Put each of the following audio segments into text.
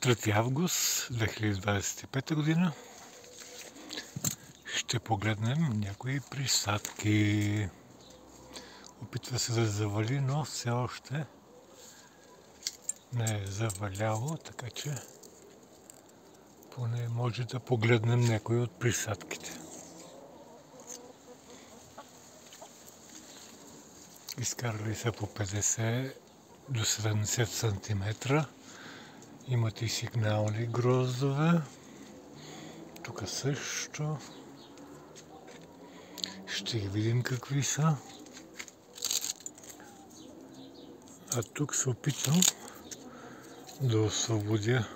3 август 2025 година. Ще погледнем някои присадки. Опитва се да завали, но все още не е заваляло, така че поне може да погледнем някои от присадките. Изкарали са по 50 до 70 см. Имат и сигнални гроздове. Тук също. Ще ги видим какви са. А тук се опитвам да освободя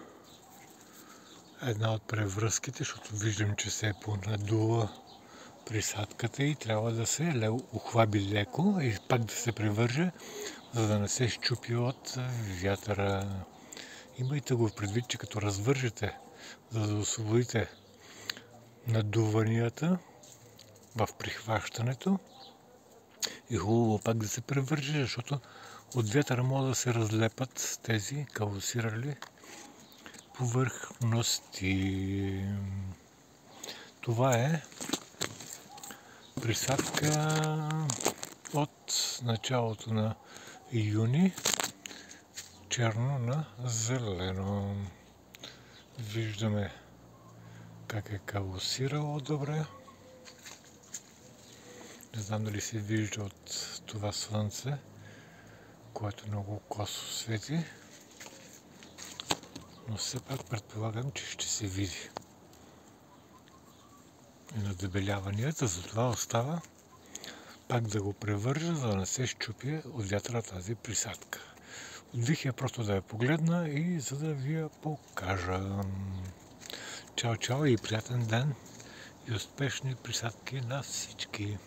една от превръзките, защото виждам, че се е понадула присадката и трябва да се ухлаби леко и пак да се превърже, за да не се счупи от вятъра. Имайте го в предвид, че като развържете, за да освободите надуванията в прихващането, е хубаво пак да се превърже, защото от вятъра могат да се разлепат тези калосирали повърхности. Това е присадка от началото на юни, черно на зелено. Виждаме как е калосирало добре. Не знам дали се вижда от това слънце, което много косо свети, но все пак предполагам, че ще се види и надебеляванията, затова остава пак да го превържа, за да не се счупи от вятъра тази присадка. Отвих я просто да я погледна и за да ви я покажа. Чао, чао и приятен ден и успешни присадки на всички!